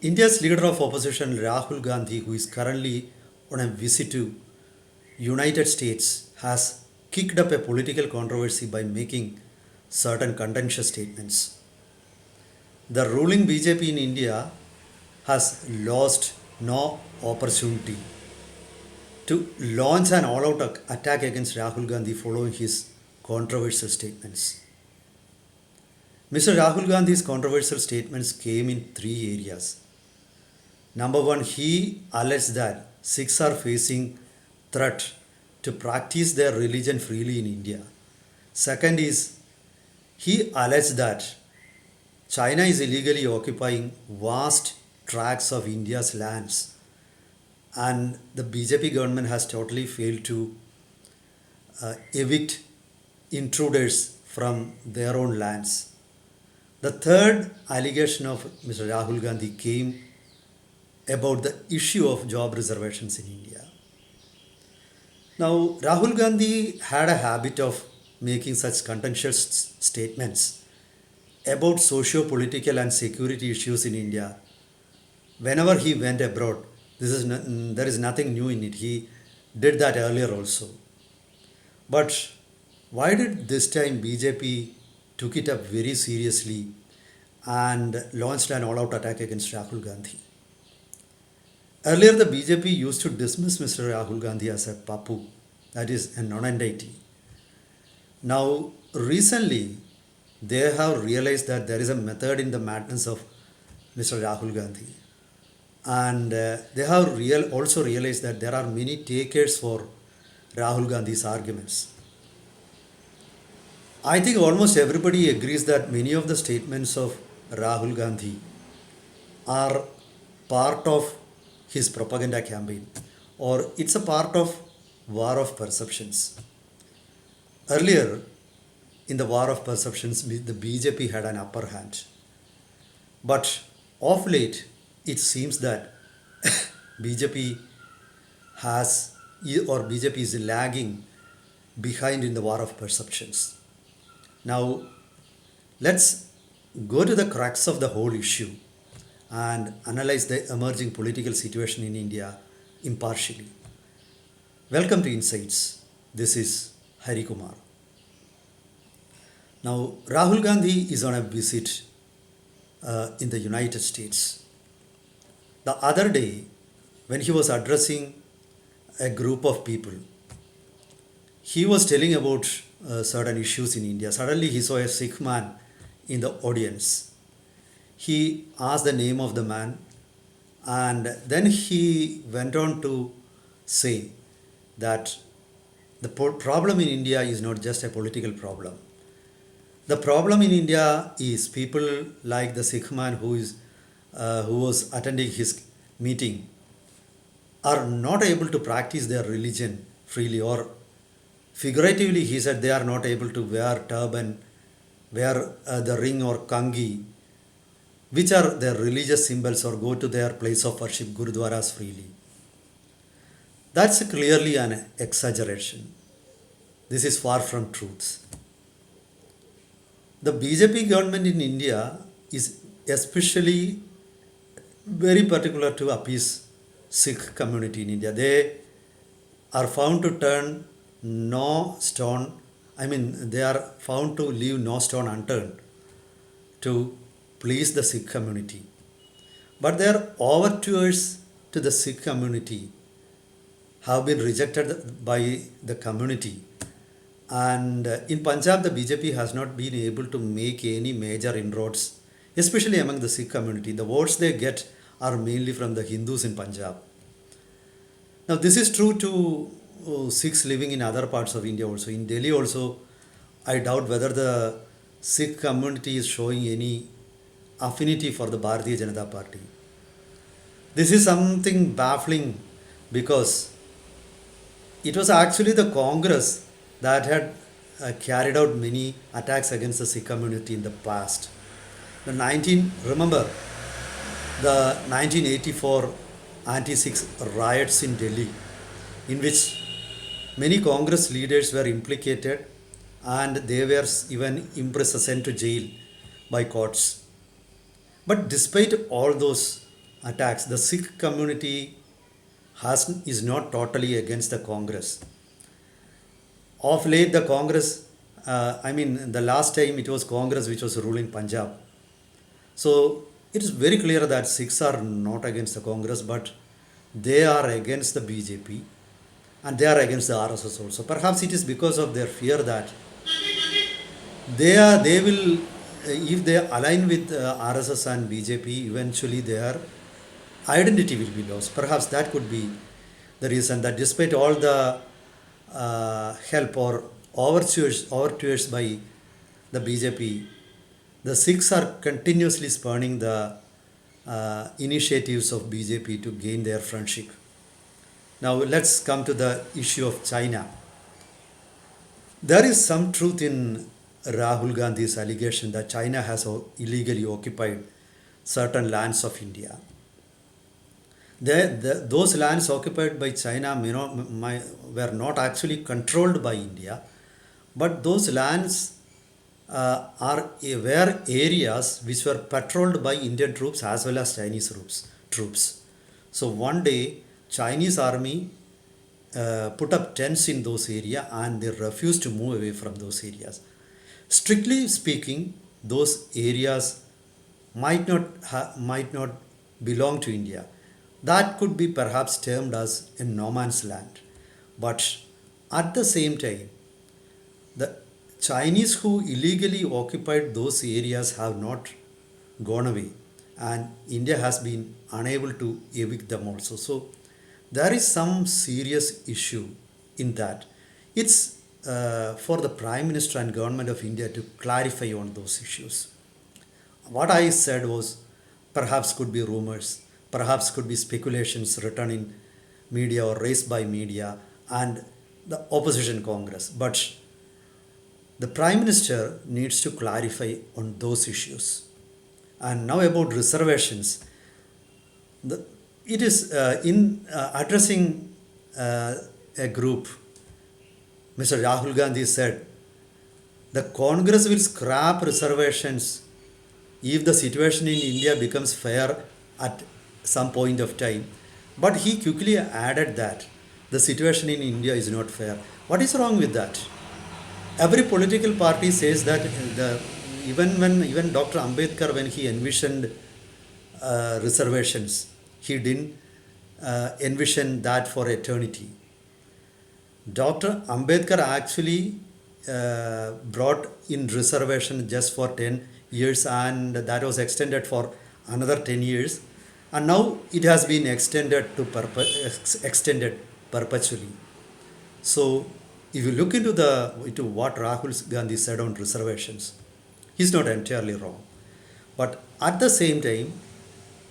India's leader of opposition Rahul Gandhi, who is currently on a visit to United States, has kicked up a political controversy by making certain contentious statements. The ruling BJP in India has lost no opportunity to launch an all-out attack against Rahul Gandhi following his controversial statements. Mr. Rahul Gandhi's controversial statements came in three areas. Number one, he alleged that Sikhs are facing threat to practice their religion freely in India. Second is, he alleged that China is illegally occupying vast tracts of India's lands and the BJP government has totally failed to evict intruders from their own lands. The third allegation of Mr. Rahul Gandhi came about the issue of job reservations in India. Now, Rahul Gandhi had a habit of making such contentious statements about socio-political and security issues in India. Whenever he went abroad, there is nothing new in it. He did that earlier also. But why did this time BJP took it up very seriously and launched an all-out attack against Rahul Gandhi? Earlier, the BJP used to dismiss Mr. Rahul Gandhi as a papu, that is, a non-entity. Now, recently, they have realized that there is a method in the madness of Mr. Rahul Gandhi. And they have also realized that there are many takers for Rahul Gandhi's arguments. I think almost everybody agrees that many of the statements of Rahul Gandhi are part of his propaganda campaign, or it's a part of war of perceptions. Earlier, in the war of perceptions, the BJP had an upper hand. But of late, it seems that BJP BJP is lagging behind in the war of perceptions. Now, let's go to the crux of the whole issue and analyze the emerging political situation in India impartially. Welcome to Insights. This is Hari Kumar. Now, Rahul Gandhi is on a visit in the United States. The other day, when he was addressing a group of people, he was telling about certain issues in India. Suddenly, he saw a Sikh man in the audience. He asked the name of the man, and then he went on to say that the problem in India is not just a political problem. The problem in India is people like the Sikh man who was attending his meeting are not able to practice their religion freely, or figuratively he said they are not able to wear turban, wear the ring or kangi, which are their religious symbols, or go to their place of worship, gurudwaras, freely. That's clearly an exaggeration. This is far from truth. The BJP government in India is especially very particular to appease Sikh community in India. They are found to turn they are found to leave no stone unturned to please the Sikh community. But their overtures to the Sikh community have been rejected by the community. And in Punjab, the BJP has not been able to make any major inroads, especially among the Sikh community. The votes they get are mainly from the Hindus in Punjab. Now, this is true to Sikhs living in other parts of India also. In Delhi also, I doubt whether the Sikh community is showing any affinity for the Bharatiya Janata Party. This is something baffling because it was actually the Congress that had carried out many attacks against the Sikh community in the past. Remember the 1984 anti-Sikh riots in Delhi, in which many Congress leaders were implicated and they were even sent to jail by courts. But despite all those attacks. The Sikh community is not totally against the Congress. Of late, the Congress, the last time it was Congress which was ruling Punjab. So it is very clear that Sikhs are not against the Congress, but they are against the BJP and they are against the RSS also. Perhaps it is because of their fear that they will, if they align with RSS and BJP, eventually their identity will be lost. Perhaps that could be the reason that despite all the help or overtures by the BJP, the Sikhs are continuously spurning the initiatives of BJP to gain their friendship. Now let's come to the issue of China. There is some truth in Rahul Gandhi's allegation that China has illegally occupied certain lands of India. Those lands occupied by China were not actually controlled by India, but those lands were areas which were patrolled by Indian troops as well as Chinese troops. So one day, Chinese army put up tents in those areas and they refused to move away from those areas. Strictly speaking, those areas might not belong to India. That could be perhaps termed as a no man's land. But at the same time, the Chinese who illegally occupied those areas have not gone away, and India has been unable to evict them also. So there is some serious issue in that. It's for the Prime Minister and Government of India to clarify on those issues. What I said was perhaps could be rumors, perhaps could be speculations written in media or raised by media and the opposition Congress. But the Prime Minister needs to clarify on those issues. And now about reservations. It is in addressing a group, Mr. Rahul Gandhi said, the Congress will scrap reservations if the situation in India becomes fair at some point of time. But he quickly added that the situation in India is not fair. What is wrong with that? Every political party says that even Dr. Ambedkar, when he envisioned reservations, he didn't envision that for eternity. Dr. Ambedkar actually brought in reservation just for 10 years and that was extended for another 10 years and now it has been extended perpetually. So if you look into what Rahul Gandhi said on reservations, he's not entirely wrong. But at the same time,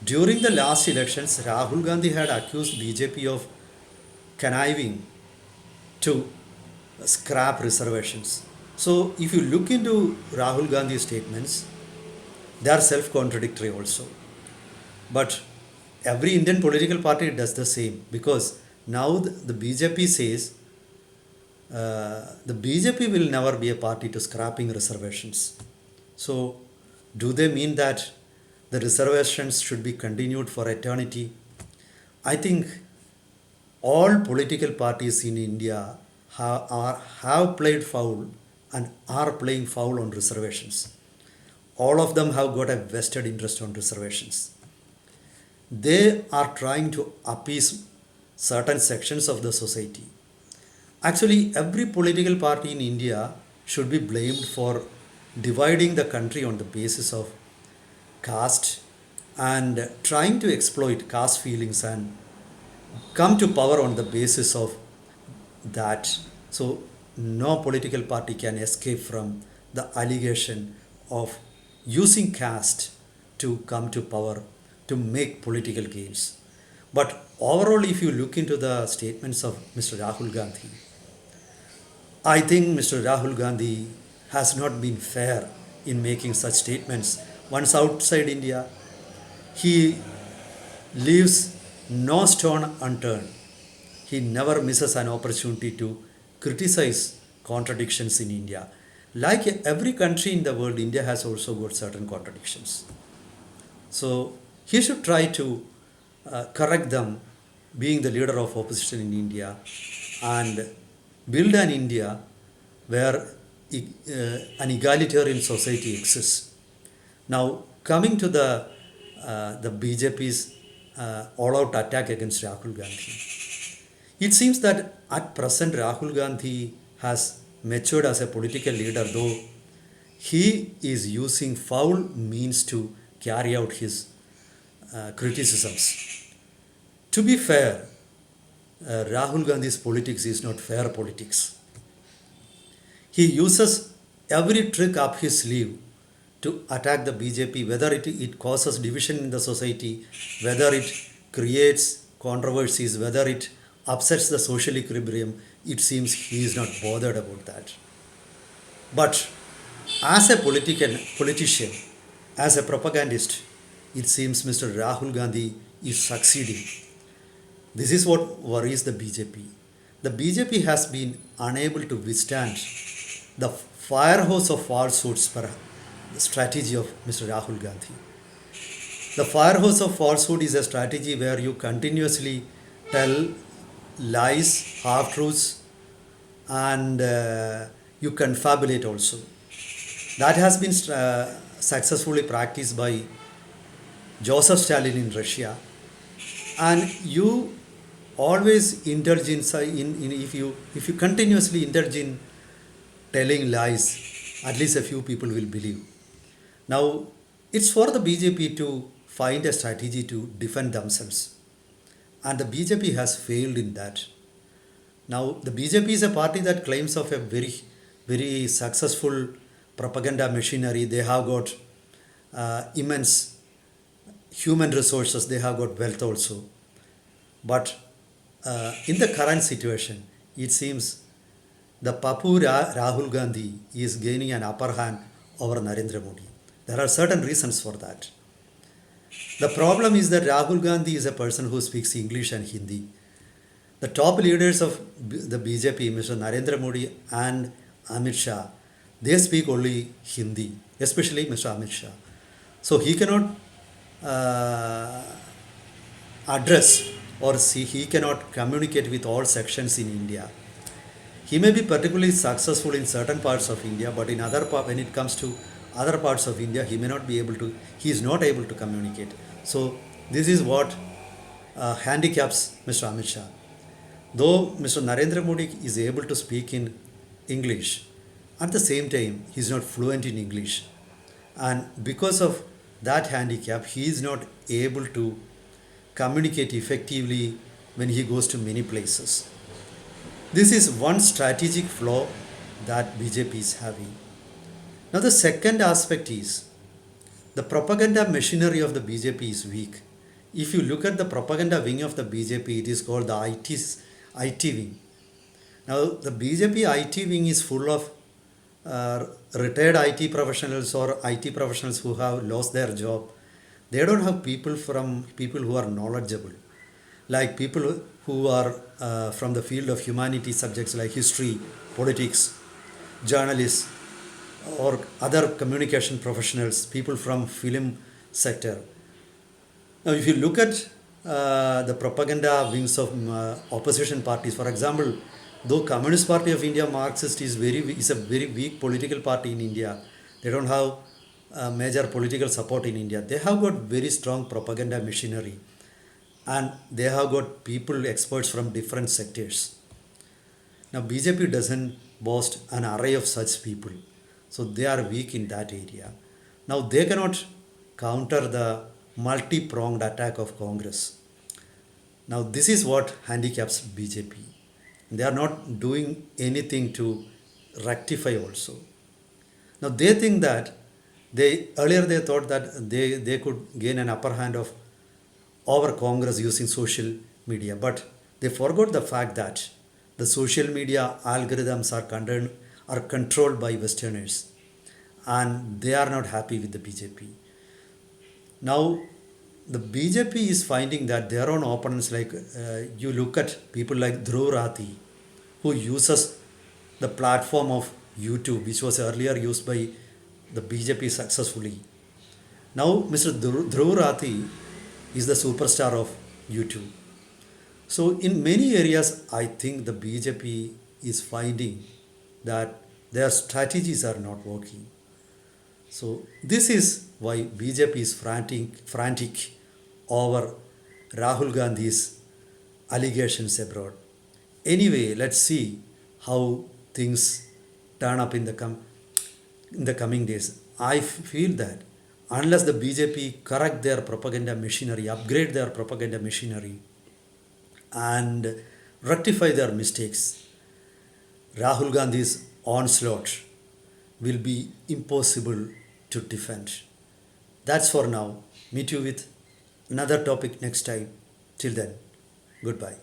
during the last elections, Rahul Gandhi had accused BJP of conniving to scrap reservations. So if you look into Rahul Gandhi's statements, they are self-contradictory also. But every Indian political party does the same because now the BJP says the BJP will never be a party to scrapping reservations. So do they mean that the reservations should be continued for eternity? I think all political parties in India have played foul and are playing foul on reservations. All of them have got a vested interest on reservations. They are trying to appease certain sections of the society. Actually, every political party in India should be blamed for dividing the country on the basis of caste and trying to exploit caste feelings and come to power on the basis of that. So no political party can escape from the allegation of using caste to come to power to make political gains. But overall, if you look into the statements of Mr. Rahul Gandhi, I think Mr. Rahul Gandhi has not been fair in making such statements. Once outside India, he leaves no stone unturned. He never misses an opportunity to criticize contradictions in India. Like every country in the world, India has also got certain contradictions. So he should try to correct them being the leader of opposition in India and build an India where an egalitarian society exists. Now, coming to the BJP's all-out attack against Rahul Gandhi, it seems that at present Rahul Gandhi has matured as a political leader, though he is using foul means to carry out his criticisms. To be fair, Rahul Gandhi's politics is not fair politics. He uses every trick up his sleeve to attack the BJP, whether it causes division in the society, whether it creates controversies, whether it upsets the social equilibrium. It seems he is not bothered about that. But as a politician, as a propagandist, it seems Mr. Rahul Gandhi is succeeding. This is what worries the BJP. The BJP has been unable to withstand the fire hose of falsehoods per the strategy of Mr. Rahul Gandhi. The fire hose of falsehood is a strategy where you continuously tell lies, half truths, and you confabulate also. That has been successfully practiced by Joseph Stalin in Russia, and you always indulge in if you continuously indulge in telling lies, at least a few people will believe. Now, it's for the BJP to find a strategy to defend themselves, and the BJP has failed in that. Now, the BJP is a party that claims of a very successful propaganda machinery. They have got immense human resources, they have got wealth also. But in the current situation, it seems the Papu Rahul Gandhi is gaining an upper hand over Narendra Modi. There are certain reasons for that. The problem is that Rahul Gandhi is a person who speaks English and Hindi. The top leaders of the BJP, Mr. Narendra Modi and Amit Shah, they speak only Hindi, especially Mr. Amit Shah. So he cannot address or see, he cannot communicate with all sections in India. He may be particularly successful in certain parts of India, but in when it comes to other parts of India, he may not be able to, he is not able to communicate. So this is what handicaps Mr. Amit Shah. Though Mr. Narendra Modi is able to speak in English, at the same time, he is not fluent in English. And because of that handicap, he is not able to communicate effectively when he goes to many places. This is one strategic flaw that BJP is having. Now, the second aspect is the propaganda machinery of the BJP is weak. If you look at the propaganda wing of the BJP, it is called the IT wing. Now, the BJP IT wing is full of retired IT professionals or IT professionals who have lost their job. They don't have people who are knowledgeable, like people who are from the field of humanity subjects like history, politics, journalists, or other communication professionals, people from film sector. Now, if you look at the propaganda wings of opposition parties, for example, though Communist Party of India, Marxist, is a very weak political party in India, they don't have major political support in India. They have got very strong propaganda machinery, and they have got people, experts from different sectors. Now, BJP doesn't boast an array of such people, so they are weak in that area. Now, they cannot counter the multi-pronged attack of Congress. Now, this is what handicaps BJP. They are not doing anything to rectify also. Now, they think that earlier they thought that they could gain an upper hand over Congress using social media, but they forgot the fact that the social media algorithms are controlled by Westerners, and they are not happy with the BJP. Now, the BJP is finding that their own opponents, like you look at people like Dhruv Rathi, who uses the platform of YouTube, which was earlier used by the BJP successfully. Now, Mr. Dhruv Rathi is the superstar of YouTube. So, in many areas, I think the BJP is finding that their strategies are not working. So, this is why BJP is frantic over Rahul Gandhi's allegations abroad. Anyway, let's see how things turn up in the coming days. I feel that unless the BJP correct their propaganda machinery, upgrade their propaganda machinery, and rectify their mistakes, Rahul Gandhi's onslaught will be impossible to defend. That's for now. Meet you with another topic next time. Till then, goodbye.